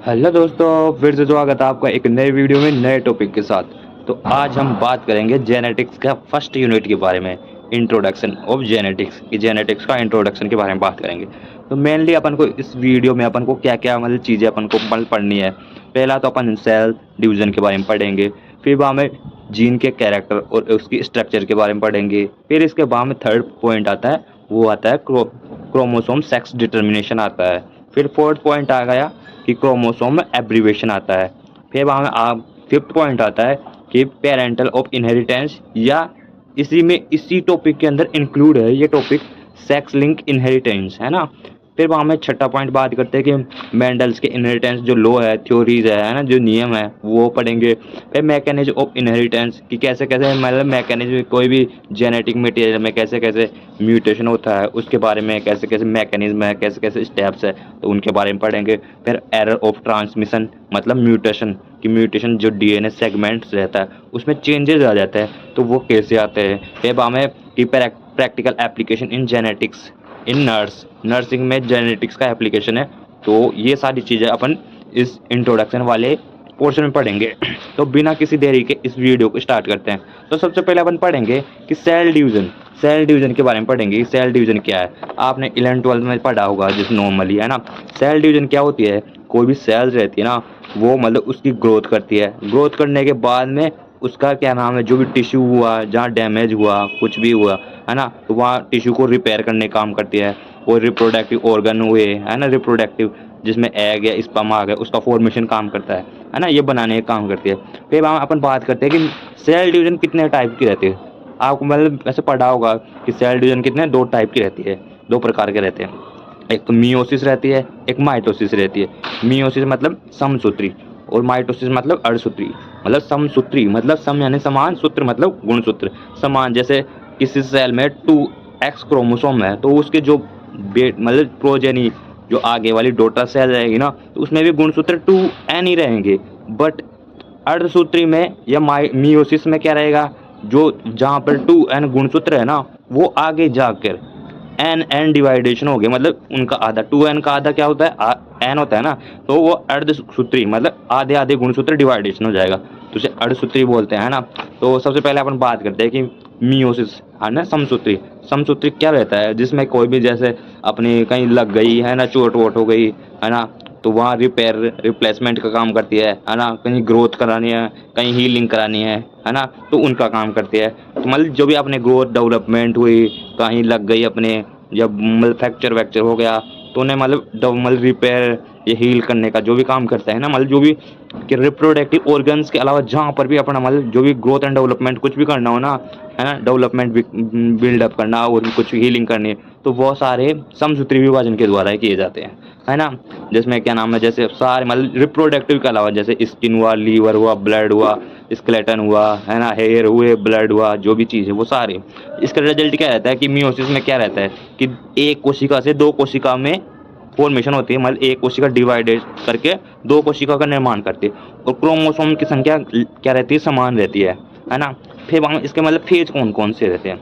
Hello दोस्तों, फिर से स्वागत है आपका एक नए वीडियो में नए टॉपिक के साथ। तो आज हम बात करेंगे जेनेटिक्स का फर्स्ट यूनिट के बारे में, इंट्रोडक्शन ऑफ जेनेटिक्स की जेनेटिक्स का इंट्रोडक्शन के बारे में बात करेंगे। तो मेनली अपन को इस वीडियो में अपन को क्या क्या मतलब चीज़ें अपन को पढ़नी है। पहला तो अपन सेल डिवीज़न के बारे में पढ़ेंगे, फिर बाद में जीन के कैरेक्टर और उसकी स्ट्रक्चर के बारे में पढ़ेंगे। फिर इसके बाद में थर्ड पॉइंट आता है, वो आता है क्रोमोसोम सेक्स डिटर्मिनेशन आता है। फिर फोर्थ पॉइंट आ गया कि क्रोमोसोम में एब्रीवेशन आता है। फिर वहाँ में आप फिफ्थ पॉइंट आता है कि पेरेंटल ऑफ इनहेरिटेंस, या इसी टॉपिक के अंदर इंक्लूड है ये टॉपिक, सेक्स लिंक इनहेरिटेंस, है ना। फिर वहाँ में छठा पॉइंट बात करते हैं कि मेंडल्स के इनहेरिटेंस जो लॉ है, थ्योरीज है ना, जो नियम है वो पढ़ेंगे। फिर मैकेनिज्म ऑफ इनहेरिटेंस कि कैसे कैसे मतलब मैकेनिज्म, कोई भी जेनेटिक मटेरियल में कैसे कैसे म्यूटेशन होता है उसके बारे में, कैसे कैसे मैकेनिज्म है, कैसे कैसे स्टेप्स है, तो उनके बारे में पढ़ेंगे। फिर एरर ऑफ ट्रांसमिशन मतलब म्यूटेशन, कि म्यूटेशन जो डीएनए सेगमेंट्स रहता है उसमें चेंजेस आ जाते हैं तो वो कैसे आते हैं। फिर हमें कि practical application in genetics in nursing में जेनेटिक्स का एप्लीकेशन है। तो ये सारी चीज़ें अपन इस इंट्रोडक्शन वाले पोर्शन में पढ़ेंगे। तो बिना किसी देरी के इस वीडियो को स्टार्ट करते हैं। तो सबसे पहले अपन पढ़ेंगे कि सेल डिवीजन के बारे में पढ़ेंगे। सेल डिवीजन क्या है, आपने 11th-12th में पढ़ा होगा जिस नॉर्मली, है ना। सेल डिवीजन क्या होती है, कोई भी सेल्स रहती है ना, वो मतलब उसकी ग्रोथ करती है। ग्रोथ करने के बाद में उसका क्या नाम है, जो भी टिश्यू हुआ, जहाँ डैमेज हुआ, कुछ भी हुआ, है ना, तो वहाँ टिश्यू को रिपेयर करने का काम करती है। और रिप्रोडक्टिव ऑर्गन हुए, है ना, रिप्रोडक्टिव जिसमें एग या स्पर्म आ गया, उसका फॉर्मेशन काम करता है ना, ये बनाने का काम करती है। फिर वहाँ अपन बात करते हैं कि सेल डिवीजन कितने टाइप की रहती है। आपको मतलब ऐसे पढ़ा होगा कि सेल डिवीजन कितने दो टाइप की रहती है, दो प्रकार के रहते हैं। एक तो मियोसिस रहती है, एक माइटोसिस रहती है। मियोसिस मतलब समसूत्री, और माइटोसिस मतलब अर्धसूत्री। मतलब समसूत्री मतलब सम यानी समान, सूत्र मतलब गुणसूत्र। समान जैसे किसी सेल में 2x क्रोमोसोम है तो उसके जो मतलब प्रोजेनी, जो आगे वाली डॉटर सेल रहेगी ना, तो उसमें भी गुणसूत्र 2n ही रहेंगे। बट अर्धसूत्री में या मियोसिस में क्या रहेगा, जो जहाँ पर 2n गुणसूत्र है ना, वो आगे जाकर एन डिवाइडेशन हो गया, मतलब उनका आधा। 2n का आधा क्या होता है, n होता है ना, तो वो अर्धसूत्री मतलब आधे आधे गुणसूत्र डिवाइडेशन हो जाएगा, तो उसे अर्धसूत्री बोलते हैं, है ना। तो सबसे पहले अपन बात करते हैं कि मियोसिस, है ना, समसूत्री। समसूत्री क्या रहता है, जिसमें कोई भी जैसे अपनी कहीं लग गई है ना, चोट वोट हो गई, है ना, तो वहाँ रिपेयर रिप्लेसमेंट का काम करती है ना। कहीं ग्रोथ करानी है, कहीं हीलिंग करानी है ना, तो उनका काम करती है। तो मतलब जो भी अपने ग्रोथ डेवलपमेंट हुई, कहीं लग गई अपने, जब मतलब फ्रैक्चर वैक्चर हो गया, तो उन्हें मतलब रिपेयर या हील करने का जो भी काम करता है ना, मतलब जो भी कि रिप्रोडक्टिव ऑर्गन्स के अलावा जहाँ पर भी अपना मतलब जो भी ग्रोथ एंड डेवलपमेंट कुछ भी करना हो ना, है ना, डेवलपमेंट बिल्डअप करना और कुछ हीलिंग करनी है, तो वो सारे समसूत्री विभाजन के द्वारा ही किए जाते हैं, है ना। जिसमें क्या नाम है, जैसे सारे मतलब रिप्रोडक्टिव के अलावा जैसे स्किन हुआ, लीवर हुआ, ब्लड हुआ, स्केलेटन हुआ, है ना, हेयर हुए, ब्लड हुआ, जो भी चीज़ है वो सारे। इसका रिजल्ट क्या रहता है कि मियोसिस में क्या रहता है कि एक कोशिका से दो कोशिका में फॉर्मेशन होती है, मतलब एक कोशिका डिवाइडेड करके दो कोशिका का निर्माण करती है। और क्रोमोसोम की संख्या क्या रहती है, समान रहती है ना। फिर वहाँ इसके मतलब फेज कौन कौन से रहते हैं।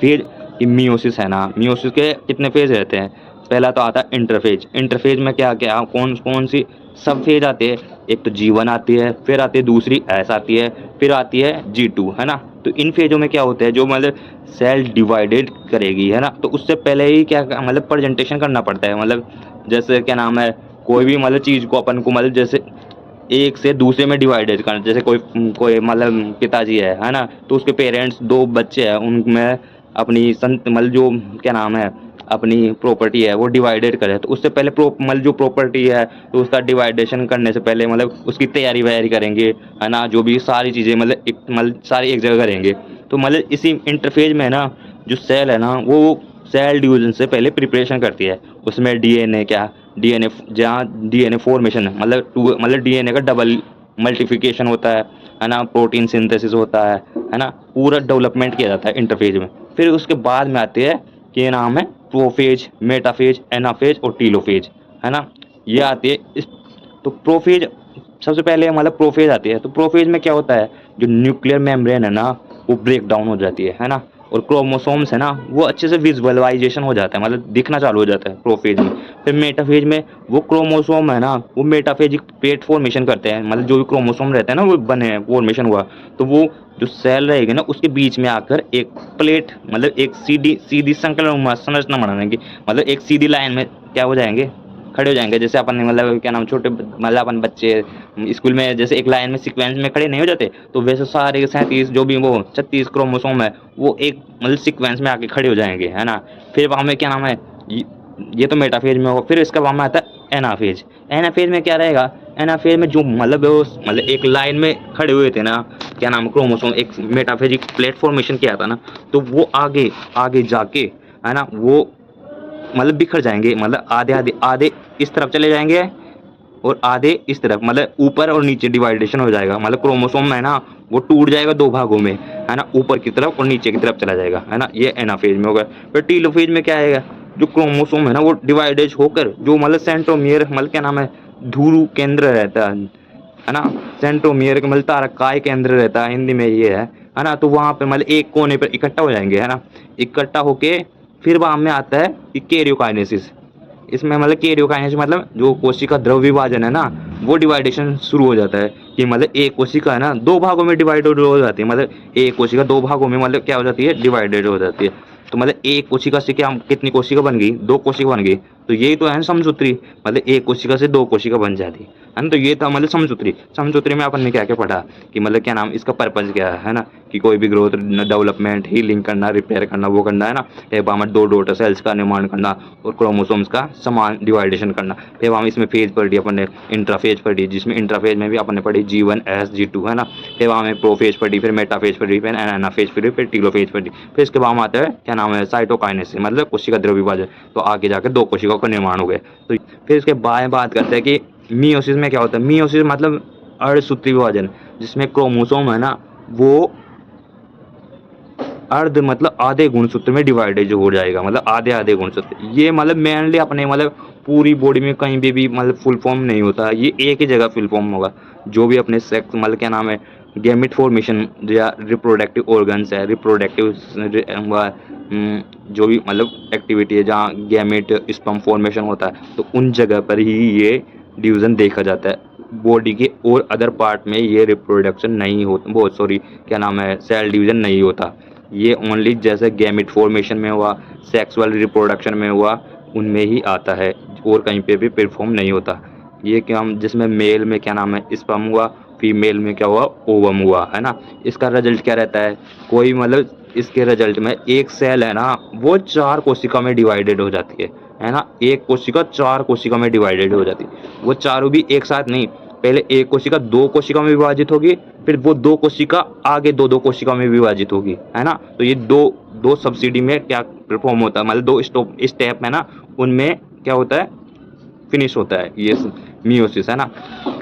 फेज मियोसिस है ना, मियोसिस के कितने फेज रहते हैं। पहला तो आता है इंटरफेज। इंटरफेज में क्या क्या कौन कौन सी सब फेज आते हैं। एक तो G1 आती है, फिर आती है दूसरी S आती है, फिर आती है G2, है ना। तो इन फेजों में क्या होता है, जो मतलब सेल डिवाइडेड करेगी, है ना, तो उससे पहले ही क्या मतलब प्रेजेंटेशन करना पड़ता है। मतलब जैसे क्या नाम है, कोई भी मतलब चीज़ को अपन को मतलब जैसे एक से दूसरे में डिवाइडेड करना, जैसे कोई कोई मतलब पिताजी है ना, तो उसके पेरेंट्स दो बच्चे हैं, उनमें अपनी संत मतलब जो क्या नाम है, अपनी प्रॉपर्टी है वो डिवाइडेड करे, तो उससे पहले मतलब जो प्रॉपर्टी है, तो उसका डिवाइडेशन करने से पहले मतलब उसकी तैयारी वैयारी करेंगे, है ना, जो भी सारी चीज़ें मतलब सारी एक जगह करेंगे। तो मतलब इसी इंटरफेज में ना, जो सेल है ना, वो सेल डिवीजन से पहले प्रिपरेशन करती है। उसमें डीएनए क्या, डीएनए जहाँ डीएनए फॉर्मेशन मतलब मतलब डीएनए का डबल मल्टीप्लिकेशन होता है ना, प्रोटीन सिंथेसिस होता है ना, पूरा डेवलपमेंट किया जाता है इंटरफेज में। फिर उसके बाद में आते हैं कि ये नाम है प्रोफेज, मेटाफेज, एनाफेज और टीलोफेज, है ना, ये आती है तो प्रोफेज सबसे पहले मतलब प्रोफेज आती है। तो प्रोफेज में क्या होता है, जो न्यूक्लियर मेम्ब्रेन है ना, वो ब्रेक डाउन हो जाती है ना, और क्रोमोसोम्स है ना वो अच्छे से विजुअलाइजेशन हो जाता है, मतलब दिखना चालू हो जाता है प्रोफेज में। फिर मेटाफेज में वो क्रोमोसोम है ना वो मेटाफेजिक प्लेट फॉर्मेशन करते हैं, मतलब जो भी क्रोमोसोम रहता है ना वो बने फॉर्मेशन हुआ, तो वो जो सेल रहेगी ना उसके बीच में आकर एक प्लेट, मतलब एक सीधी सीधी संकलन संरचना बनाएंगे, मतलब एक सीधी लाइन में क्या हो जाएंगे, खड़े हो जाएंगे। जैसे अपन मतलब क्या नाम छोटे मतलब अपन बच्चे स्कूल में जैसे एक लाइन में सीक्वेंस में खड़े नहीं हो जाते, तो वैसे सारे 37 जो भी वो 36 क्रोमोसोम है वो एक मतलब सीक्वेंस में आके खड़े हो जाएंगे, है ना। फिर वहाँ में क्या नाम है, ये तो मेटाफेज में होगा। फिर इसका वहाँ में आता है एनाफेज। एनाफेज में क्या रहेगा, एनाफेज में जो मतलब एक लाइन में खड़े हुए थे ना क्या नाम क्रोमोसोम, एक मेटाफेजिक प्लेटफॉर्मेशन किया था ना, तो वो आगे आगे जाके है ना वो मतलब बिखर जाएंगे, मतलब आधे आधे आधे इस तरफ चले जाएंगे और आधे इस तरफ, मतलब ऊपर और नीचे डिवाइडेशन हो जाएगा, मतलब क्रोमोसोम है ना वो टूट जाएगा दो भागों में, है ना, ऊपर की तरफ और नीचे की तरफ चला जाएगा, है ना। ये एनाफेज में होगा। फिर टीलोफेज में क्या आएगा, जो क्रोमोसोम है ना वो डिवाइडेज होकर जो मतलब सेंट्रोमियर मतलब क्या नाम है ध्रुव केंद्र रहता है ना, सेंट्रोमियर का मतलब तारकाय केंद्र रहता है, हिंदी में ये है ना। तो वहाँ पे मतलब एक कोने पर इकट्ठा हो जाएंगे, है ना, इकट्ठा होके फिर वहाँ में आता है कि कैरियोकाइनेसिस। इसमें मतलब कैरियोकाइनेसिस मतलब जो कोशिका द्रव विभाजन है ना वो डिवाइडेशन शुरू हो जाता है, कि मतलब एक कोशिका है ना दो भागों में डिवाइडेड हो जाती है, मतलब एक कोशिका दो भागों में मतलब क्या हो जाती है, डिवाइडेड हो जाती है। तो मतलब एक कोशिका से क्या कितनी कोशिका बन गई, दो कोशिका बन गई। तो यही तो है समसूत्री, मतलब एक कोशिका से दो कोशिका बन जाती है ना। तो ये था मतलब समसूत्री। समसूत्री में अपन ने क्या क्या पढ़ा कि मतलब क्या नाम इसका पर्पज क्या है ना, कि कोई भी ग्रोथ डेवलपमेंट हीलिंग करना रिपेयर करना वो करना, है ना। फिर वहाँ में दो डॉटर सेल्स का निर्माण करना और क्रोमोसोम्स का समान डिवाइडेशन करना। फिर वहाँ इसमें फेज पढ़ी अपन ने, इंट्राफेज पढ़ी, जिसमें इंट्राफेज में भी अपन ने पढ़ी G1 S G2, है ना। फिर वहाँ में प्रोफेज पढ़ी, फिर मेटाफेज पढ़ी, फिर एनाफेज पढ़ी, फिर टीलोफेज पढ़ी। फिर इसके बाद आता है क्या नाम है साइटोकाइनेसिस, मतलब कोशिका द्रव्य विभाजन। तो आगे जाकर दो कोशिकाओं का निर्माण हो गया। तो फिर इसके बाद बात करते हैं कि मियोसिस में क्या होता है। मियोसिस मतलब अर्धसूत्री विभाजन, जिसमें क्रोमोसोम है ना वो अर्ध मतलब आधे गुणसूत्र में डिवाइडेड हो जाएगा, मतलब आधे आधे गुणसूत्र। ये मतलब मेनली अपने मतलब पूरी बॉडी में कहीं भी मतलब फुल फॉर्म नहीं होता, ये एक ही जगह फुल फॉर्म होगा। जो भी अपने सेक्स मतलब क्या नाम है गैमेट फॉर्मेशन या रिप्रोडक्टिव ऑर्गन्स है, रिप्रोडक्टिव जो भी मतलब एक्टिविटी है जहाँ गैमेट स्पर्म फॉर्मेशन होता है, तो उन जगह पर ही ये डिवीजन देखा जाता है। बॉडी के और अदर पार्ट में ये रिप्रोडक्शन नहीं होता, बहुत सॉरी क्या नाम है सेल डिवीजन नहीं होता। ये ओनली जैसे गैमेट फॉर्मेशन में हुआ, सेक्सुअल रिप्रोडक्शन में हुआ, उनमें ही आता है, और कहीं पे भी परफॉर्म नहीं होता। ये क्या हम जिसमें मेल में क्या नाम है स्पर्म हुआ, फीमेल में क्या हुआ ओवम हुआ, है ना। इसका रिजल्ट क्या रहता है, कोई मतलब इसके रिजल्ट में एक सेल है ना वो चार कोशिका में डिवाइडेड हो जाती है ना। एक कोशिका चार कोशिका में डिवाइडेड हो जाती है, वो चारों भी एक साथ नहीं, पहले एक कोशिका दो कोशिका में विभाजित होगी, फिर वो दो कोशिका आगे दो दो कोशिका में विभाजित होगी, है ना। तो ये दो दो सब्सिडी में क्या परफॉर्म होता है, मतलब दो स्टेप है ना उनमें क्या होता है फिनिश होता है ये मियोसिस, है ना।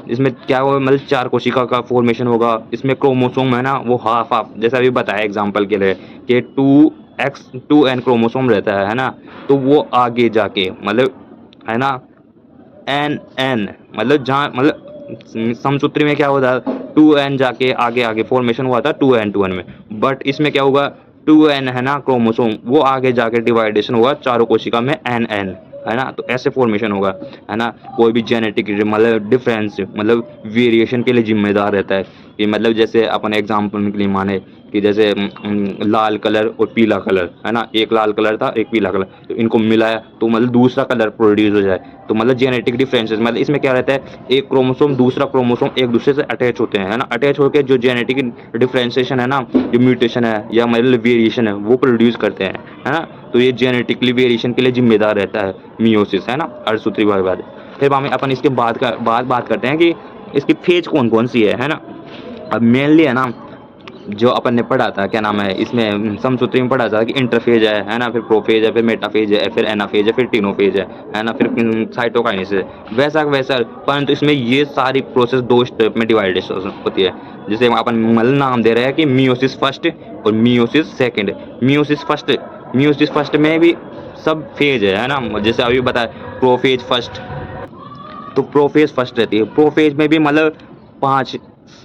इसमें क्या होगा मतलब चार कोशिका का फॉर्मेशन होगा। इसमें क्रोमोसोम है ना वो हाफ हाफ जैसा भी बताया एग्जांपल के लिए कि 2N क्रोमोसोम रहता है ना, तो वो आगे जाके मतलब है ना N मतलब जहाँ मतलब समसूत्री में क्या होता है 2N जाके आगे आगे फॉर्मेशन हुआ था 2N में, बट इसमें क्या होगा 2N है ना क्रोमोसोम वो आगे जाके डिवाइडेशन हुआ चारों कोशिका में N, है ना। तो ऐसे फॉर्मेशन होगा, है ना। कोई भी जेनेटिक मतलब डिफरेंस मतलब वेरिएशन के लिए जिम्मेदार रहता है, कि मतलब जैसे अपन एग्जांपल के लिए माने कि जैसे लाल कलर और पीला कलर, है ना, एक लाल कलर था एक पीला कलर, तो इनको मिलाया तो मतलब दूसरा कलर प्रोड्यूस हो जाए। तो मतलब जेनेटिक डिफरेंसेस मतलब इसमें क्या रहता है एक क्रोमोसोम दूसरा क्रोमोसोम एक दूसरे से अटैच होते हैं, है ना। अटैच होकर जो जेनेटिक डिफरेंशिएशन है ना, जो म्यूटेशन है या मतलब वेरिएशन है वो प्रोड्यूस करते हैं, है ना। तो ये जेनेटिकली वेरिएशन के लिए जिम्मेदार रहता है मियोसिस, है ना, अर्धसूत्री विभाजन। फिर हम अपन इसके बाद बात करते हैं कि इसकी फेज कौन कौन सी है ना। अब मेनली है ना जो अपन ने पढ़ा था क्या नाम है इसमें समसूत्री में पढ़ा था कि इंटरफेज है ना, फिर प्रोफेज है, फिर मेटाफेज है, फिर एनाफेज है, फिर टीनोफेज है ना, फिर साइटोकाइनेसिस है, वैसा वैसा। परंतु इसमें ये सारी प्रोसेस दो स्टेप में डिवाइडेशन होती है। जैसे अपन मतलब नाम दे रहे हैं कि मियोसिस फर्स्ट और मियोसिस सेकंड। मियोसिस फर्स्ट में भी सब फेज है ना, जैसे अभी बताया प्रोफेज फर्स्ट, तो प्रोफेज फर्स्ट रहती है। प्रोफेज में भी मतलब पांच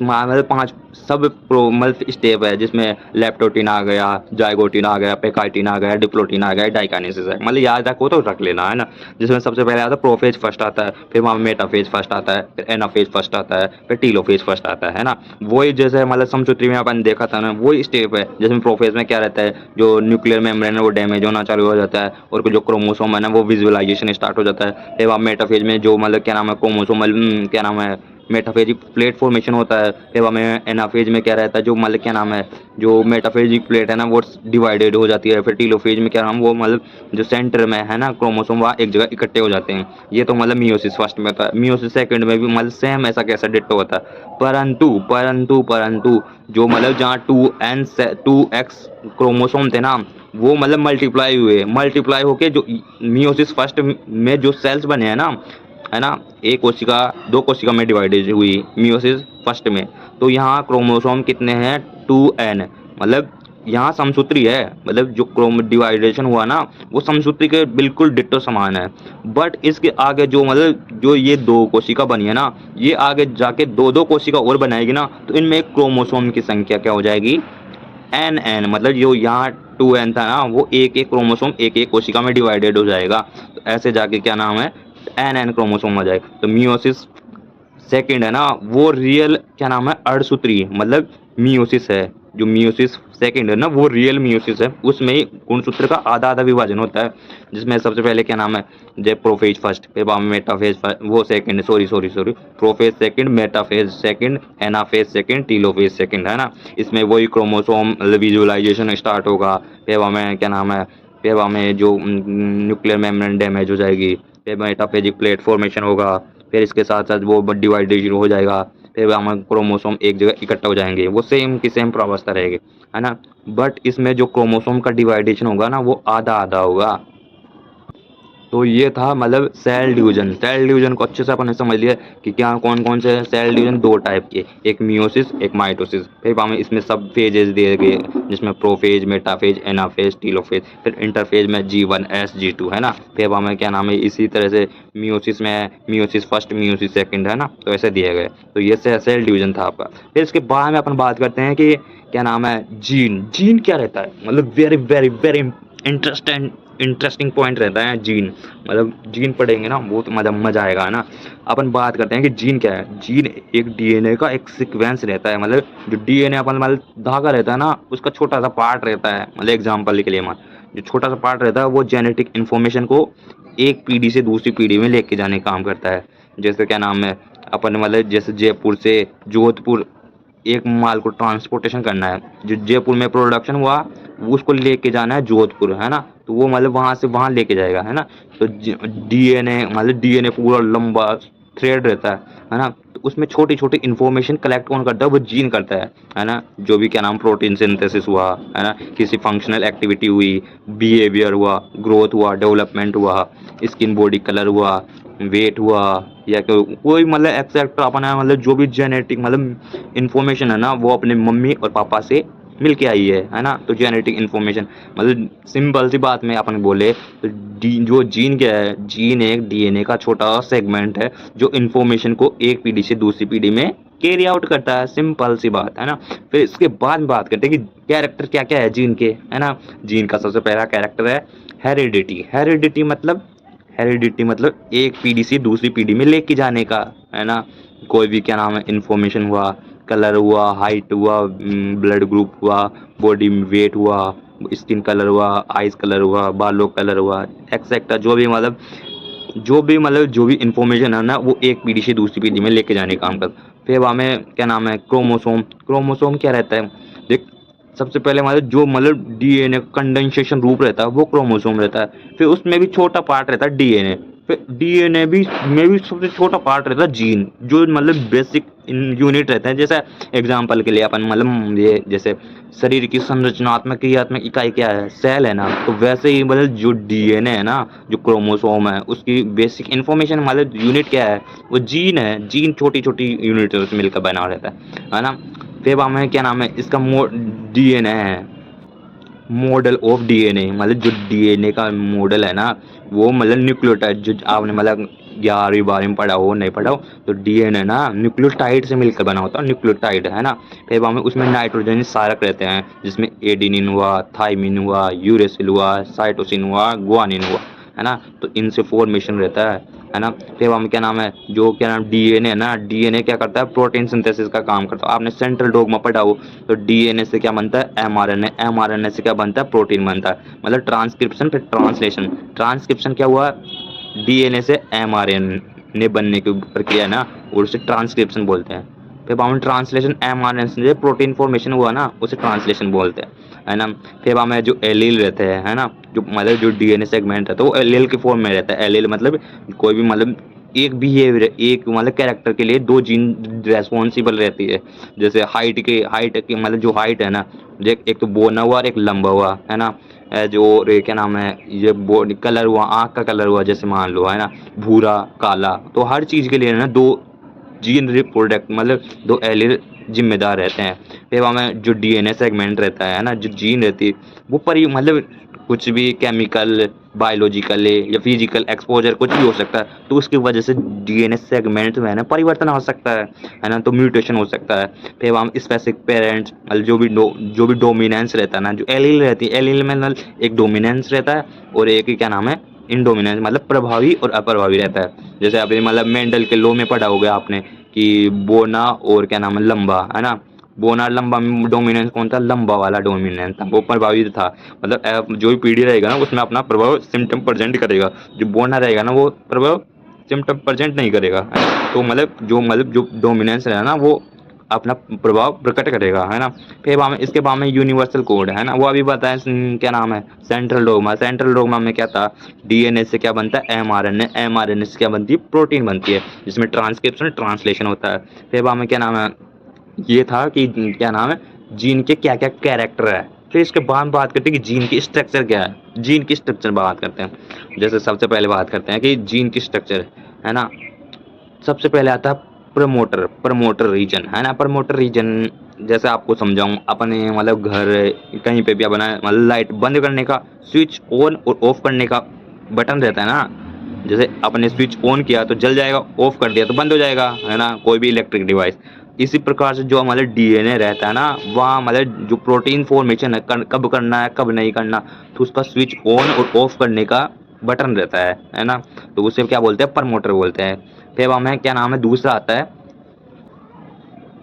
मतलब 5 सब मतलब स्टेप है, जिसमें लेप्टोटीन आ गया, जाइगोटीन आ गया, पेकाइटिन आ गया, डिप्लोटीन आ गया, डाइकाइनेसिस है। मतलब याद रखो तो रख लेना, है ना। जिसमें सबसे पहले आता है प्रोफेज फर्स्ट आता है, फिर वहाँ मेटाफेज फर्स्ट आता है, फिर एनाफेज फर्स्ट आता है, फिर टीलोफेज फर्स्ट आता है ना। वही जैसे मतलब समसूत्री में अपन देखा था ना, वही स्टेप है। जिसमें प्रोफेज में क्या रहता है, जो न्यूक्लियर मेम्ब्रेन है वो डैमेज होना चालू हो जाता है, और जो क्रोमोसोम है ना वो विजुअलाइजेशन स्टार्ट हो जाता है। फिर वहाँ मेटाफेज में जो मतलब क्या नाम है, क्रोमोसोमल क्या नाम है, मेटाफेजिक प्लेट फॉर्मेशन होता है। फिर हमें एनाफेज में क्या रहता है, जो मतलब क्या नाम है, जो मेटाफेजिक प्लेट है ना वो डिवाइडेड हो जाती है। फिर टीलोफेज में क्या नाम, वो मतलब जो सेंटर में है ना क्रोमोसोम, वहाँ एक जगह इकट्ठे हो जाते हैं। ये तो मतलब मियोसिस फर्स्ट में होता है। मियोसिस सेकंड में भी मतलब सेम ऐसा कैसा डिट्टो होता है, परंतु परंतु परंतु जो मतलब जहाँ 2x क्रोमोसोम थे ना, वो मतलब मल्टीप्लाई होके जो मियोसिस फर्स्ट में जो सेल्स बने हैं ना, है ना, एक कोशिका 2 कोशिका में डिवाइडेड हुई मियोसिस फर्स्ट में। तो यहाँ क्रोमोसोम कितने हैं, 2n। मतलब यहाँ समसूत्री है, मतलब जो क्रोम डिवाइडेशन हुआ ना वो समसूत्री के बिल्कुल डिट्टो समान है। बट इसके आगे जो मतलब जो ये 2 कोशिका बनी है ना, ये आगे जाके 2 कोशिका और बनाएगी ना, तो इनमें क्रोमोसोम की संख्या क्या हो जाएगी, एन। मतलब जो यहाँ 2n था ना, वो एक क्रोमोसोम एक कोशिका में डिवाइडेड हो जाएगा। तो ऐसे जाके क्या नाम है, एन क्रोमोसोम हो जाएगा। तो मियोसिस सेकंड है ना, वो रियल क्या नाम है, अर्धसूत्री मतलब मियोसिस है। जो मियोसिस सेकंड है ना वो रियल मियोसिस है, उसमें ही गुणसूत्र का आधा आधा विभाजन होता है। जिसमें सबसे पहले क्या नाम है, जय प्रोफेज फर्स्ट, फिर बाद में मेटाफेज वो second, sorry prophase second, metaphase second, anaphase second, telophase second, है ना। इसमें वही क्रोमोसोम विजुअलाइजेशन स्टार्ट होगा। फिर हमें क्या नाम है, फिर हमें जो न्यूक्लियर मेम्ब्रेन डैमेज हो जाएगी, फिर मेटाफेजिक प्लेट फॉर्मेशन होगा, फिर इसके साथ साथ वो डिवाइडेशन हो जाएगा। फिर हमारे क्रोमोसोम एक जगह इकट्ठा हो जाएंगे, वो सेम की सेम प्रावस्था रहेगी, है ना। बट इसमें जो क्रोमोसोम का डिवाइडेशन होगा ना वो आधा आधा होगा। तो ये था मतलब सेल डिवीजन को अच्छे से अपन ने समझ लिया कि क्या कौन कौन से सेल डिवीजन, 2 टाइप के, एक मियोसिस एक माइटोसिस। फिर हमें इसमें सब फेजेस दिए गए, जिसमें प्रोफेज, मेटाफेज, एनाफेज, टीलोफेज, फिर इंटरफेज में G1S G2, है ना। फिर हमें क्या नाम है, इसी तरह से मियोसिस में मियोसिस फर्स्ट, मियोसिस सेकंड, है ना। तो ऐसे दिए गए। तो ये सेल डिवीजन था आपका। फिर इसके बाद में अपन बात करते हैं कि क्या नाम है, जीन क्या रहता है। मतलब very very very interesting point रहता है जीन। मतलब जीन पढ़ेंगे ना बहुत मजा आएगा, है ना। अपन बात करते हैं कि जीन क्या है। जीन एक डीएनए का एक सीक्वेंस रहता है। मतलब जो डीएनए अपन मतलब धागा रहता है ना, उसका छोटा सा पार्ट रहता है। मतलब एग्जांपल के लिए मान, जो छोटा सा पार्ट रहता है वो जेनेटिक इन्फॉर्मेशन को एक पीढ़ी से दूसरी पीढ़ी में लेके जाने का काम करता है। जैसे क्या नाम है, अपन मतलब जैसे जयपुर से जोधपुर एक माल को ट्रांसपोर्टेशन करना है, जो जयपुर में प्रोडक्शन हुआ वो उसको लेके जाना है जोधपुर, है ना। तो वो मतलब वहां से वहां लेके जाएगा, है ना। तो डीएनए मतलब डीएनए पूरा लंबा थ्रेड रहता है ना। तो उसमें छोटी छोटी इंफॉर्मेशन कलेक्ट कौन करता है, वो जीन करता है ना। जो भी क्या नाम प्रोटीन सिंथेसिस हुआ, है ना, किसी फंक्शनल एक्टिविटी हुई, बिहेवियर हुआ, ग्रोथ हुआ, डेवलपमेंट हुआ, स्किन बॉडी कलर हुआ, वेट हुआ, या कोई मतलब एक्सेट्रा अपना मतलब जो भी जेनेटिक मतलब इन्फॉर्मेशन है ना, वो अपने मम्मी और पापा से मिल के आई है ना। तो जेनेटिक इन्फॉर्मेशन मतलब सिंपल सी बात में अपन बोले तो जो जीन क्या है, जीन एक डीएनए का छोटा सेगमेंट है जो इन्फॉर्मेशन को एक पीढ़ी से दूसरी पीढ़ी में कैरी आउट करता है। सिंपल सी बात है ना। फिर इसके बाद में बात करते हैं कि कैरेक्टर क्या क्या है जीन के, है ना। जीन का सबसे पहला कैरेक्टर है हेरिडिटी मतलब एक पीढ़ी से दूसरी पीढ़ी में लेके जाने का, है ना। कोई भी क्या नाम है इन्फॉर्मेशन हुआ, कलर हुआ, हाइट हुआ, ब्लड ग्रुप हुआ, बॉडी वेट हुआ, स्किन कलर हुआ, आइज कलर हुआ, बालों कलर हुआ, एक्सेट्रा जो भी इंफॉर्मेशन है ना, वो एक पीढ़ी से दूसरी पीढ़ी में लेके जाने का काम करता। फिर हमें क्या नाम है, क्रोमोसोम क्या रहता है, देख सबसे पहले मतलब जो मतलब डीएनए कंडेंसेशन रूप रहता है वो क्रोमोसोम रहता है। फिर उसमें भी छोटा पार्ट रहता है डीएनए। फिर डीएनए भी में भी सबसे छोटा पार्ट रहता है जीन, जो मतलब बेसिक यूनिट रहते हैं। जैसे एग्जांपल के लिए अपन मतलब ये जैसे शरीर की संरचनात्मक क्रियात्मक इकाई क्या है, सेल है ना। तो वैसे ही मतलब जो डीएनए है ना, जो क्रोमोसोम है, उसकी बेसिक इन्फॉर्मेशन मतलब यूनिट क्या है, वो जीन है। जीन छोटी छोटी यूनिट से मिलकर बना रहता है ना। फिर हमें क्या नाम है इसका डीएनए है, मॉडल ऑफ डीएनए। मतलब जो डीएनए का मॉडल है ना, वो मतलब न्यूक्लियोटाइड जो आपने मतलब 11वीं 12वीं में पढ़ा हो नहीं पढ़ा हो, तो डीएनए ना न्यूक्लियोटाइड से मिलकर बना होता है, न्यूक्लियोटाइड है ना। फिर हमें उसमें नाइट्रोजन सारक रहते हैं, जिसमें एडिनिन हुआ, थाइमिन हुआ, यूरेसिल हुआ, साइटोसिन हुआ, गुआनिन हुआ, है ना। तो इनसे फॉर्मेशन रहता है ना। फिर हम क्या नाम है, जो क्या नाम डीएनए है ना, डीएनए क्या करता है, प्रोटीन सिंथेसिस का काम करता है। आपने सेंट्रल डोग्मा पढ़ा हो, तो डीएनए से क्या बनता है, एमआरएनए, एमआरएनए से क्या बनता है, प्रोटीन बनता है। मतलब ट्रांसक्रिप्शन फिर ट्रांसलेशन। ट्रांसक्रिप्शन क्या हुआ, डीएनए से एमआरएनए बनने की प्रक्रिया है ना, और उसे ट्रांसक्रिप्शन बोलते हैं। फिर बाउंड ट्रांसलेशन, एमआरएनए से प्रोटीन फॉर्मेशन हुआ ना, उसे ट्रांसलेशन बोलते हैं, है ना। फिर हमें जो एलील रहते हैं, है ना, जो मतलब जो डीएनए सेगमेंट रहता है वो एलील के फॉर्म में रहता है। एलील मतलब कोई भी मतलब एक बिहेवियर, एक मतलब कैरेक्टर के लिए दो जीन रेस्पॉन्सिबल रहती है। जैसे हाइट की मतलब जो हाइट है ना, एक तो बोना हुआ और एक लंबा हुआ, है ना। जो रे क्या नाम है, ये बॉडी कलर हुआ, आँख का कलर हुआ, जैसे मान लो, है ना, भूरा काला। तो हर चीज़ के लिए ना दो जीन रिप्रोडक्ट मतलब दो एलील जिम्मेदार रहते हैं। फिर हमें जो डीएनए सेगमेंट रहता है ना, जो जीन रहती है वो परी मतलब कुछ भी केमिकल, बायोलॉजिकल या फिजिकल एक्सपोजर कुछ भी हो सकता है, तो उसकी वजह से डीएनए सेगमेंट में है ना परिवर्तन हो सकता है ना, तो म्यूटेशन हो सकता है। फिर हम स्पेसिफिक पेरेंट्स मतलब जो भी डोमिनेंस रहता है ना, जो एलील रहती है, एलील में मतलब एक डोमिनेंस रहता है और एक ही क्या नाम है, इनडोमिनेंस, मतलब प्रभावी और अप्रभावी रहता है। जैसे अभी मतलब मेंडल के लॉ में पढ़ा होगा आपने कि बोना और क्या नाम है, लंबा, है ना। बोना लंबा में डोमिनेंस कौन था, लंबा वाला डोमिनेंस था, वो प्रभावित था। मतलब जो भी पीढ़ी रहेगा ना उसमें अपना प्रभाव सिम्टम प्रेजेंट करेगा। जो बोना रहेगा ना वो प्रभाव सिम्टम प्रेजेंट नहीं करेगा, है ना? तो मतलब जो डोमिनेंस रहेगा ना वो अपना प्रभाव प्रकट करेगा, है ना। फिर बाद में इसके बाद में यूनिवर्सल कोड है ना, वो अभी बताएं क्या नाम है, सेंट्रल डोग्मा। सेंट्रल डोग्मा में क्या था, डीएनए से क्या बनता है, एमआरएनए, एमआरएनए से क्या बनती है, प्रोटीन बनती है, जिसमें ट्रांसक्रिप्शन ट्रांसलेशन होता है। फिर बाद में क्या नाम है, ये था कि क्या नाम है, जीन के क्या क्या कैरेक्टर है। फिर इसके बाद हम बात करते हैं कि जीन की स्ट्रक्चर क्या है, जीन की स्ट्रक्चर बात करते हैं। जैसे सबसे पहले बात करते हैं कि जीन की स्ट्रक्चर है ना। सबसे पहले आता है प्रमोटर, प्रमोटर रीजन, है ना। प्रमोटर रीजन जैसे आपको समझाऊं, अपने मतलब घर कहीं पे भी अपना मतलब लाइट बंद करने का स्विच ऑन और ऑफ करने का बटन रहता है ना। जैसे अपने स्विच ऑन किया तो जल जाएगा, ऑफ कर दिया तो बंद हो जाएगा, है ना, कोई भी इलेक्ट्रिक डिवाइस। इसी प्रकार से जो हमारे डीएनए रहता है ना, वहाँ मतलब जो प्रोटीन फॉर्मेशन है कब करना है कब नहीं करना, तो उसका स्विच ऑन और ऑफ करने का बटन रहता है ना। तो उसे क्या बोलते हैं, प्रमोटर बोलते हैं। फिर हमें क्या नाम है, दूसरा आता है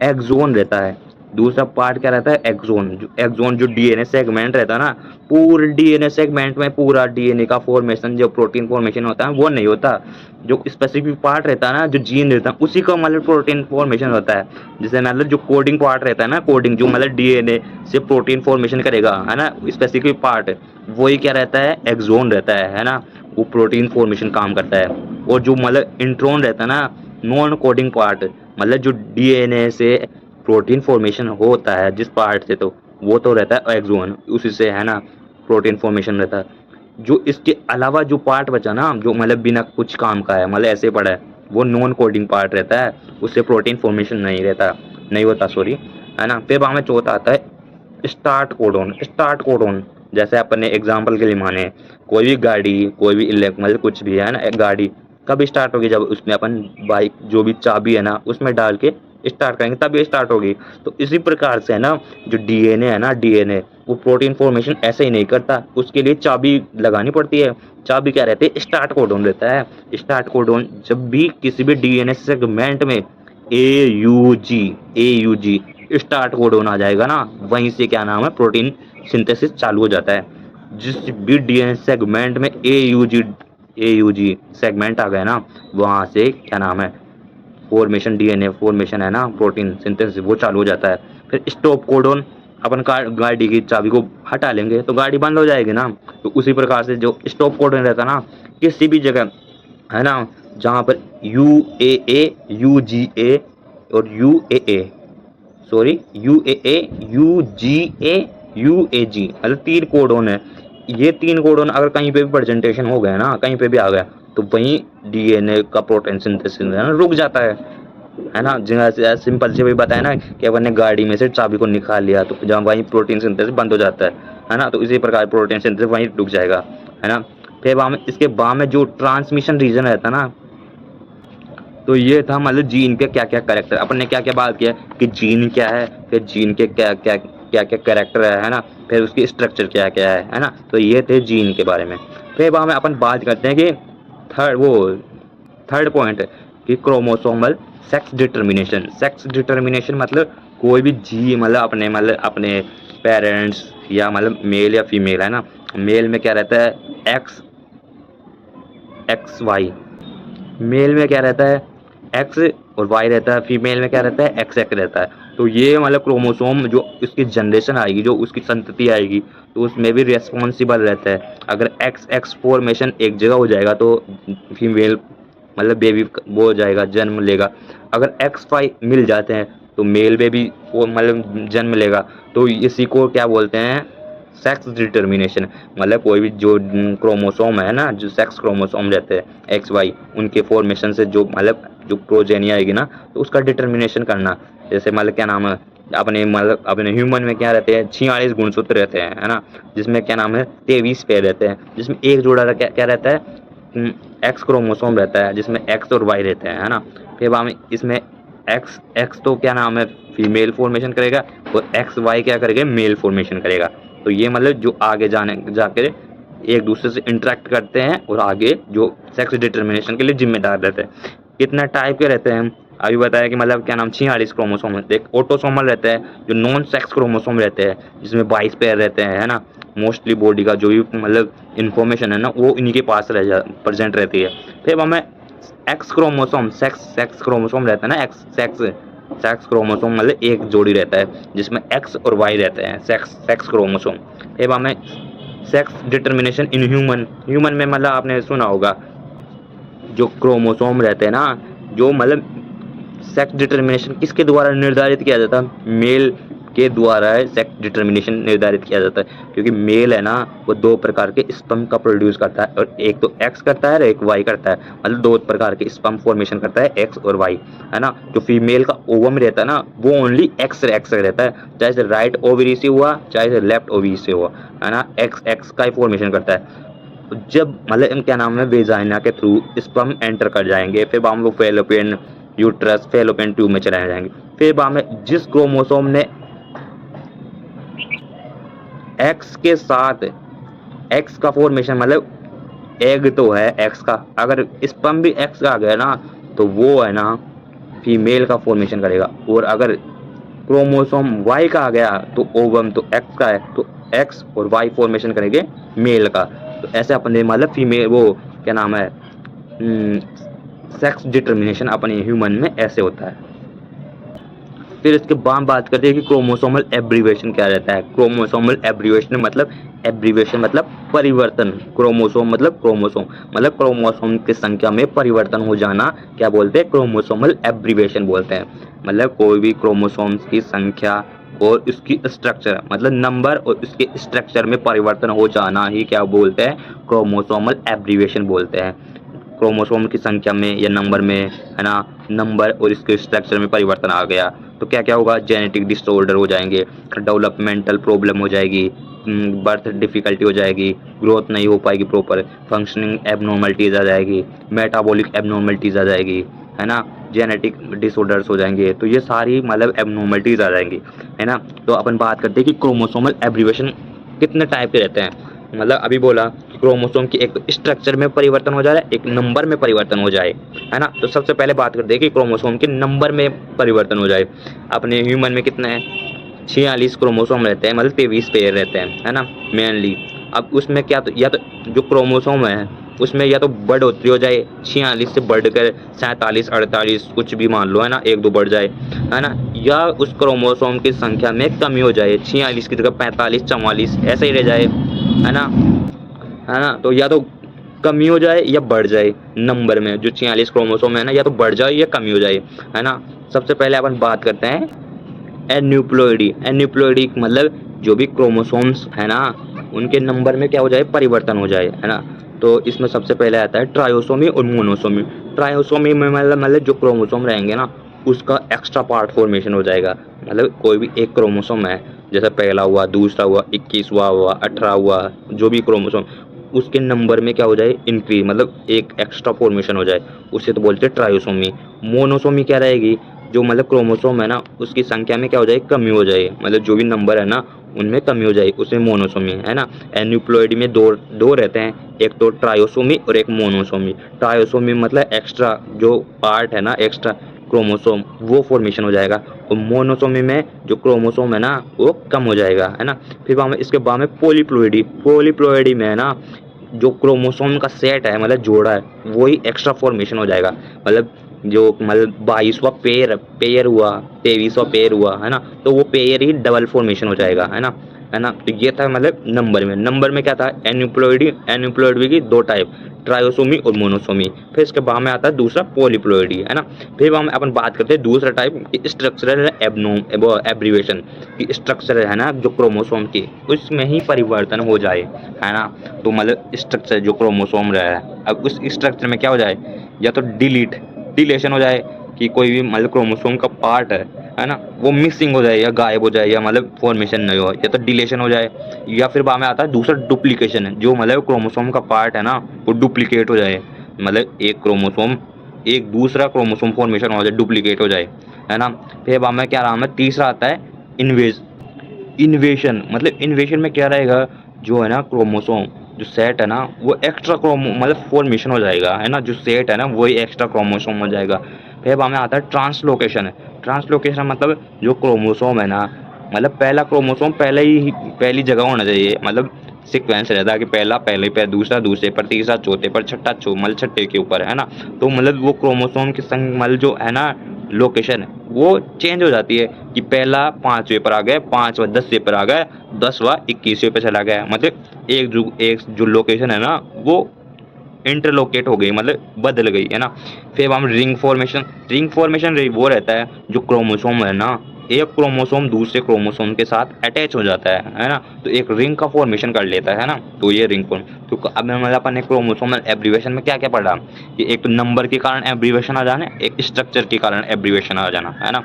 एक्सोन रहता है। दूसरा पार्ट क्या रहता है, एक्सोन। जो एक्सोन जो डीएनए सेगमेंट रहता है ना, पूरे डीएनए सेगमेंट में पूरा डीएनए का फॉर्मेशन, जो प्रोटीन फॉर्मेशन होता है वो नहीं होता। जो स्पेसिफिक पार्ट रहता है ना, जो जीन रहता है उसी का मतलब प्रोटीन फॉर्मेशन होता है। जैसे मतलब जो कोडिंग पार्ट रहता है ना, कोडिंग जो मतलब डीएनए से प्रोटीन फॉर्मेशन करेगा, है ना, स्पेसिफिक पार्ट, वही क्या रहता है, एक्सोन रहता है ना। वो प्रोटीन फॉर्मेशन काम करता है। और जो मतलब इंट्रोन रहता है ना, नॉन कोडिंग पार्ट, मतलब जो डीएनए से प्रोटीन फॉर्मेशन होता है जिस पार्ट से, तो वो तो रहता है एक्सोन, उसी से है ना प्रोटीन फॉर्मेशन रहता है। जो इसके अलावा जो पार्ट बचा ना, जो मतलब बिना कुछ काम का है, मतलब ऐसे पड़ा है, वो नॉन कोडिंग पार्ट रहता है, उससे प्रोटीन फॉर्मेशन नहीं रहता, नहीं होता, सॉरी, है ना। फिर हमें चौथा आता है स्टार्ट कोडोन। स्टार्ट कोडोन जैसे अपने एग्जाम्पल के लिए माने, कोई भी गाड़ी, कोई भी इलेक्ट मतलब कुछ भी है ना, एक गाड़ी कब स्टार्ट होगी, जब उसमें अपन बाइक जो भी चाबी है ना उसमें डाल के स्टार्ट करेंगे तब ये स्टार्ट होगी। तो इसी प्रकार से है ना, जो डीएनए है ना, डीएनए वो प्रोटीन फॉर्मेशन ऐसे ही नहीं करता, उसके लिए चाबी लगानी पड़ती है। चाबी क्या रहती है, स्टार्ट कोडोन रहता है। स्टार्ट कोडोन जब भी किसी भी डीएनए सेगमेंट में ए यू जी स्टार्ट कोडोन आ जाएगा ना, वहीं से क्या नाम है, प्रोटीन सिंथेसिस चालू हो जाता है। जिस भी डीएनए सेगमेंट में ए यू जी सेगमेंट आ गया ना, वहां से क्या नाम है, फॉर्मेशन, डीएनए फॉर्मेशन है ना, प्रोटीन सिंथेसिस वो चालू हो जाता है। फिर स्टॉप कोडोन, अपन गाड़ी की चाबी को हटा लेंगे तो गाड़ी बंद हो जाएगी ना। तो उसी प्रकार से जो स्टॉप कोडोन रहता है ना, किसी भी जगह, है ना, जहाँ पर यू और यू ए जी मतलब तीन कोडोन है। ये तीन कोडोन अगर कहीं पे भी प्रेजेंटेशन हो गया ना, कहीं पे भी आ गया, तो वहीं डीएनए का प्रोटीन सिंथेसिस है ना रुक जाता है ना। जैसे सिंपल से भी बताया ना कि अपन ने गाड़ी में से चाबी को निकाल लिया, तो जहाँ वहीं प्रोटीन सिंथेसिस बंद हो जाता है ना। तो इसी प्रकार प्रोटीन सिंथेसिस वहीं रुक जाएगा, है ना। फिर वहाँ में इसके बाद में जो ट्रांसमिशन रीजन रहता है ना, तो ये था मतलब जीन के क्या क्या कैरेक्टर। अपन ने क्या क्या बात किया कि जीन क्या है, फिर जीन के क्या क्या क्या क्या कैरेक्टर है ना, फिर उसकी स्ट्रक्चर क्या क्या है ना। तो ये थे जीन के बारे में। फिर वहाँ में अपन बात करते हैं कि थर्ड पॉइंट कि chromosomal sex determination. Sex determination मतलब कोई भी जी मतलब अपने पेरेंट्स या मतलब मेल या फीमेल है ना, मेल में क्या रहता है एक्स एक्स वाई, मेल में क्या रहता है एक्स और वाई रहता है, फीमेल में क्या रहता है एक्स एक्स रहता है। तो ये मतलब क्रोमोसोम जो उसकी जनरेशन आएगी, जो उसकी संतति आएगी, तो उसमें भी रेस्पॉन्सिबल रहता है। अगर एक्स एक्स फॉर्मेशन एक जगह हो जाएगा तो फीमेल मतलब बेबी वो हो जाएगा, जन्म लेगा। अगर एक्स वाई मिल जाते हैं तो मेल बेबी वो मतलब जन्म लेगा। तो इसी को क्या बोलते हैं सेक्स डिटर्मिनेशन। मतलब कोई भी जो क्रोमोसोम है ना, जो सेक्स क्रोमोसोम रहते हैं एक्स वाई, उनके फॉर्मेशन से जो मतलब जो प्रोजेनी आएगी ना, तो उसका डिटर्मिनेशन करना। जैसे मतलब क्या नाम है अपने ह्यूमन में क्या रहते हैं 46 गुणसूत्र रहते हैं है ना, जिसमें क्या नाम है 23 पेयर रहते हैं, जिसमें एक जोड़ा क्या रहता है एक्स क्रोमोसोम रहता है, जिसमें एक्स और वाई रहते हैं है ना। फिर हम इसमें एक्स एक्स तो क्या नाम है फीमेल फॉर्मेशन करेगा, और एक्स वाई क्या करेगा मेल फॉर्मेशन करेगा। तो ये मतलब जो आगे जाकर एक दूसरे से इंटरेक्ट करते हैं और आगे जो सेक्स डिटर्मिनेशन के लिए जिम्मेदार रहते हैं। कितना टाइप के रहते हैं अभी बताया कि मतलब क्या नाम 46 क्रोमोसोम है। एक ऑटोसोमल रहता है जो नॉन सेक्स क्रोमोसोम रहते हैं, जिसमें 22 पेयर रहते हैं है ना। मोस्टली बॉडी का जो भी मतलब इन्फॉर्मेशन है ना वो इन्हीं के पास प्रेजेंट रहती है। फिर हमें एक्स क्रोमोसोम सेक्स क्रोमोसोम रहता है ना, एक्स सेक्स सेक्स क्रोमोसोम मतलब एक जोड़ी रहता है जिसमें एक्स और वाई रहते हैं, सेक्स सेक्स क्रोमोसोम। फिर हमें सेक्स डिटर्मिनेशन इन ह्यूमन में मतलब आपने सुना होगा जो क्रोमोसोम रहते हैं ना, जो मतलब सेक्स डिटर्मिनेशन किसके द्वारा निर्धारित किया जाता है मेल के द्वारा है सेक्स डिटर्मिनेशन निर्धारित किया जाता है। क्योंकि मेल है ना वो दो प्रकार के स्पर्म का प्रोड्यूस करता है, और एक तो एक्स करता है और एक वाई करता है, मतलब दो प्रकार के स्पर्म फॉर्मेशन करता है एक्स और वाई है ना। जो फीमेल का ओवम रहता है ना वो ओनली एक्स एक्स रहता है, चाहे से राइट ओवरी से हुआ चाहे से लेफ्ट ओवरी से हुआ है ना, एक्स एक्स का ही फॉर्मेशन करता है। जब मतलब क्या नाम है वेजाइना के थ्रू स्पर्म एंटर कर जाएंगे, फिर हम लोग फेलोपियन यूट्रस फेलोपियन ट्यूब में चले जाएंगे। फिर बाद में जिस क्रोमोसोम ने एक्स के साथ एक्स का फॉर्मेशन मतलब एग तो है एक्स का, अगर स्पर्म भी एक्स का आ गया ना तो वो है ना फीमेल का फॉर्मेशन करेगा। और अगर क्रोमोसोम वाई का आ गया तो ओवम तो एक्स का है, तो एक्स और वाई फॉर्मेशन करेंगे मेल का। तो ऐसे अपने मतलब फीमेल वो क्या नाम है सेक्स डिटर्मिनेशन अपने ह्यूमन में ऐसे होता है। फिर इसके बाद बात करते हैं कि क्रोमोसोमल एब्रीवेशन क्या रहता है। क्रोमोसोमल एब्रीवेशन मतलब परिवर्तन। क्रोमोसोम मतलब क्रोमोसोम की संख्या में परिवर्तन हो जाना क्या बोलते हैं क्रोमोसोमल एब्रीवेशन बोलते हैं। मतलब कोई भी क्रोमोसोम्स की संख्या और उसकी स्ट्रक्चर मतलब नंबर और उसके स्ट्रक्चर में परिवर्तन हो जाना ही क्या बोलते हैं क्रोमोसोमल एब्रीवेशन बोलते हैं। क्रोमोसोम की संख्या में या नंबर में है ना, नंबर और इसके स्ट्रक्चर में परिवर्तन आ गया तो क्या क्या होगा जेनेटिक डिसऑर्डर हो जाएंगे, डेवलपमेंटल प्रॉब्लम हो जाएगी, बर्थ डिफिकल्टी हो जाएगी, ग्रोथ नहीं हो पाएगी प्रॉपर, फंक्शनिंग एबनॉर्मलिटीज आ जाएगी, मेटाबॉलिक एबनॉर्मलिटीज आ जाएगी है ना, जेनेटिक डिसऑर्डर्स हो जाएंगे। तो ये सारी मतलब एबनॉर्मलिटीज आ जाएंगी है ना। तो अपन बात करते हैं कि क्रोमोसोमल एब्रीवेशन कितने टाइप के रहते हैं। मतलब अभी बोला कि क्रोमोसोम की एक स्ट्रक्चर में परिवर्तन हो जा रहा है, एक नंबर में परिवर्तन हो जाए है ना। तो सबसे पहले बात करते हैं कि क्रोमोसोम के नंबर में परिवर्तन हो जाए। अपने ह्यूमन में कितने हैं 46 क्रोमोसोम रहते हैं, मतलब 23 पेयर रहते हैं है ना मेनली। अब उसमें क्या तो या तो जो क्रोमोसोम है उसमें या तो बढ़ोतरी हो जाए 46 से बढ़कर 47 48 कुछ भी मान लो है ना, एक दो बढ़ जाए है ना, या उस क्रोमोसोम की संख्या में कमी हो जाए 46 की जगह 45 44 ऐसे ही रह जाए है ना, है ना। तो या तो कमी हो जाए या बढ़ जाए नंबर में, जो 46 क्रोमोसोम है ना या तो बढ़ जाए या कमी हो जाए है ना। सबसे पहले अपन बात करते हैं एन्यूप्लॉइडी। एन्यूप्लॉइडी मतलब जो भी क्रोमोसोम्स है ना उनके नंबर में क्या हो जाए परिवर्तन हो जाए है ना। तो इसमें सबसे पहले आता है ट्रायोसोमी और मोनोसोमी। ट्रायोसोमी में मतलब जो क्रोमोसोम रहेंगे ना उसका एक्स्ट्रा पार्ट फॉर्मेशन हो जाएगा। मतलब कोई भी एक क्रोमोसोम है जैसे पहला हुआ दूसरा हुआ 21वां हुआ 18 हुआ, जो भी क्रोमोसोम उसके नंबर में क्या हो जाए इंक्रीज, मतलब एक एक्स्ट्रा फॉर्मेशन हो जाए, उसे तो बोलते हैं ट्रायोसोमी। मोनोसोमी क्या रहेगी, जो मतलब क्रोमोसोम है ना उसकी संख्या में क्या हो जाएगी, कमी हो जाएगी, मतलब जो भी नंबर है ना उनमें कमी हो जाएगी, उसमें मोनोसोमी है ना। एन्यूप्लॉइडी में दो दो रहते हैं, एक तो ट्रायोसोमी और एक मोनोसोमी। ट्रायोसोमी मतलब एक्स्ट्रा जो पार्ट है ना, एक्स्ट्रा क्रोमोसोम, वो फॉर्मेशन हो जाएगा, और मोनोसोमी में जो क्रोमोसोम है ना वो कम हो जाएगा, है ना। फिर वहाँ में इसके बाद में पॉलीप्लॉइडी, पॉलीप्लॉइडी में है ना जो क्रोमोसोम का सेट है मतलब जोड़ा है, वही एक्स्ट्रा फॉर्मेशन हो जाएगा, मतलब जो मतलब 22वां पेयर पेयर हुआ, 23वां पेयर हुआ, है ना, तो वो पेयर ही डबल फॉर्मेशन हो जाएगा, है ना, है ना। तो ये था मतलब नंबर में क्या था, एन्यूप्लॉइडी, एन्यूप्लॉइडी की दो टाइप, ट्रायोसोमी और मोनोसोमी। फिर इसके बाद में आता है दूसरा पॉलीप्लॉइडी, है ना। फिर वहाँ में अपन बात करते हैं दूसरा टाइप स्ट्रक्चरल एब्रीवेशन की, स्ट्रक्चर है ना जो क्रोमोसोम की उसमें ही परिवर्तन हो जाए, है ना। तो मतलब स्ट्रक्चर जो क्रोमोसोम रहा है, अब उस स्ट्रक्चर में क्या हो जाए, या तो डिलेशन हो जाए कि कोई भी मतलब क्रोमोसोम का पार्ट है ना, वो मिसिंग हो जाए या गायब हो जाए, या मतलब फॉर्मेशन नहीं हो, या तो डिलेशन हो जाए, या फिर बाद में आता है दूसरा डुप्लीकेशन है, जो मतलब क्रोमोसोम का पार्ट है ना वो डुप्लीकेट हो जाए, मतलब एक क्रोमोसोम एक दूसरा क्रोमोसोम फॉर्मेशन हो जाए, डुप्लीकेट हो जाए, है ना। फिर बाद में क्या नाम है, तीसरा आता है इन्वेज इन्वेशन, मतलब इन्वेशन में क्या रहेगा, जो है ना क्रोमोसोम जो सेट है ना वो एक्स्ट्रा क्रोमो मतलब फॉर्मेशन हो जाएगा, है ना, जो सेट है ना वही एक्स्ट्रा क्रोमोसोम हो जाएगा। फिर बाद में आता है ट्रांसलोकेशन। ट्रांसलोकेशन मतलब जो क्रोमोसोम है ना, मतलब पहला क्रोमोसोम पहली जगह होना चाहिए, मतलब सीक्वेंस रहता है कि पहला पहले पर, दूसरा दूसरे पर, तीसरा चौथे पर, छठा मतलब छठे के ऊपर, है ना। तो मतलब वो क्रोमोसोम की संग मतलब जो है ना लोकेशन वो चेंज हो जाती है कि पहला 5वें पर आ गया, 5वां 10वें पर आ गया, 10वां 21वें पर चला गया, मतलब एक जो लोकेशन है ना वो इंटरलोकेट हो गई, मतलब बदल गई, है ना। फिर हम रिंग फॉर्मेशन वो रहता है जो क्रोमोसोम है ना, एक क्रोमोसोम दूसरे क्रोमोसोम के साथ अटैच हो जाता है ना, तो एक रिंग का फॉर्मेशन कर लेता है ना, तो ये रिंग फॉर्म। तो अब मतलब अपन ने क्रोमोसोमल एब्रीवेशन में क्या क्या पढ़ा, कि एक तो नंबर के कारण एब्रीवेशन आ जाना, एक स्ट्रक्चर के कारण एब्रीवेशन आ जाना, है ना।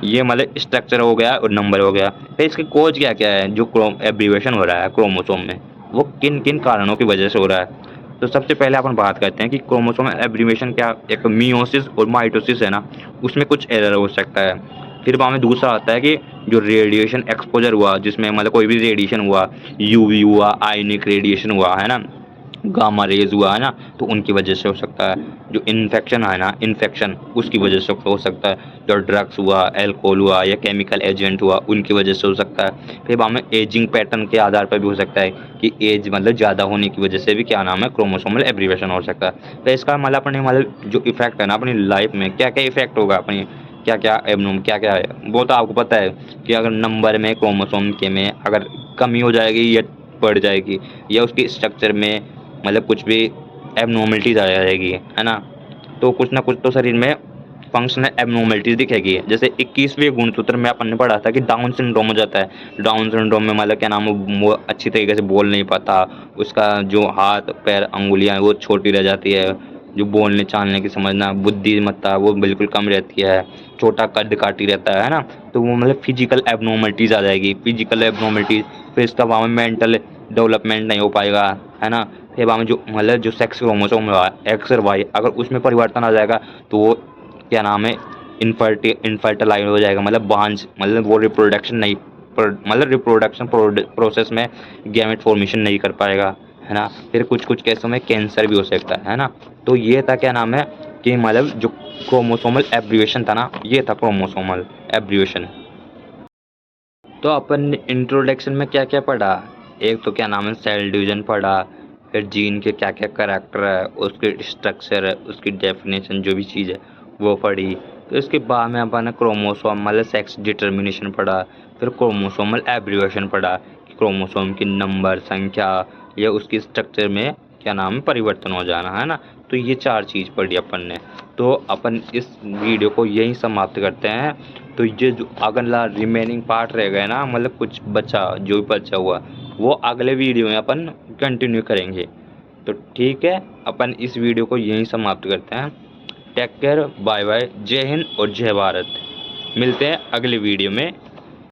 ये मतलब स्ट्रक्चर हो गया और नंबर हो गया। फिर इसके कोज क्या क्या है, जो एब्रीवेशन हो रहा है क्रोमोसोम में, वो किन किन कारणों की वजह से हो रहा है। तो सबसे पहले अपन बात करते हैं कि क्रोमोसोम एब्रीवेशन क्या, एक मियोसिस और माइटोसिस है ना, उसमें कुछ एरर हो सकता है। फिर बाद में दूसरा आता है कि जो रेडिएशन एक्सपोजर हुआ, जिसमें मतलब कोई भी रेडिएशन हुआ, यूवी हुआ, आयनिक रेडिएशन हुआ, है ना, गामा रेज हुआ, है ना, तो उनकी वजह से हो सकता है। जो इन्फेक्शन है ना, इन्फेक्शन उसकी वजह से हो सकता है। जो ड्रग्स हुआ, अल्कोहल हुआ, या केमिकल एजेंट हुआ, उनकी वजह से हो सकता है। फिर बाद में एजिंग पैटर्न के आधार पर भी हो सकता है कि एज मतलब ज़्यादा होने की वजह से भी क्या नाम है, क्रोमोसोमल एब्रीवेशन हो सकता है। तो इसका मतलब अपने मतलब जो इफेक्ट है ना अपनी लाइफ में, क्या क्या इफेक्ट होगा अपनी, क्या क्या एबनॉर्म क्या क्या है, वो तो आपको पता है कि अगर नंबर में क्रोमोसोम के में अगर कमी हो जाएगी या बढ़ जाएगी, या उसकी स्ट्रक्चर में मतलब कुछ भी एबनॉर्मलिटीज आ जाएगी, है ना, तो कुछ ना कुछ तो शरीर में फंक्शनल एबनॉर्मलिटीज दिखेगी। जैसे 21वें गुणसूत्र में अपन ने पढ़ा था कि डाउन सिंड्रोम हो जाता है। डाउन सिंड्रोम में मतलब क्या नाम है, वो अच्छी तरीके से बोल नहीं पाता, उसका जो हाथ पैर अंगुलियां वो छोटी रह जाती है, जो बोलने चालने की समझना बुद्धिमत्ता वो बिल्कुल कम रहती है, छोटा कद काटी रहता है ना। तो वो मतलब फिजिकल एबनॉर्मलिटीज आ जाएगी, फिजिकल एबनॉर्मलिटीज। फिर इसका वहाँ में मेंटल डेवलपमेंट नहीं हो पाएगा, है ना। फिर वहाँ में जो मतलब जो सेक्स क्रोमोसोम हुआ एक्स और वाई, अगर उसमें परिवर्तन आ जाएगा तो वो क्या नाम है, इनफर्टिलाइज हो जाएगा, मतलब बांझ, मतलब वो रिप्रोडक्शन नहीं मतलब रिप्रोडक्शन प्रोसेस में गैमेट फॉर्मेशन नहीं कर पाएगा, है ना। फिर कुछ कुछ केसों में कैंसर भी हो सकता है ना। तो ये था क्या नाम है कि मतलब जो क्रोमोसोमल एब्रीवेशन था ना, ये था क्रोमोसोमल एब्रीवेशन। तो अपन इंट्रोडक्शन में क्या क्या पढ़ा, एक तो क्या नाम है सेल डिवीजन पढ़ा, फिर जीन के क्या क्या करैक्टर है, उसके स्ट्रक्चर है, उसकी डेफिनेशन जो भी चीज़ है वो पढ़ी। तो इसके बाद में अपन ने क्रोमोसोम मतलब सेक्स डिटर्मिनेशन पढ़ा, फिर क्रोमोसोमल एब्रीवेशन पढ़ा कि क्रोमोसोम की नंबर संख्या या उसकी स्ट्रक्चर में क्या नाम है परिवर्तन हो जाना, है ना। तो ये चार चीज़ पढ़ी अपन ने। तो अपन इस वीडियो को यहीं समाप्त करते हैं। तो ये जो अगला रिमेनिंग पार्ट रह गया ना, मतलब कुछ बचा जो भी बचा हुआ, वो अगले वीडियो में अपन कंटिन्यू करेंगे। तो ठीक है, अपन इस वीडियो को यहीं समाप्त करते हैं। टेक केयर, बाय बाय, जय हिंद और जय भारत। मिलते हैं अगले वीडियो में।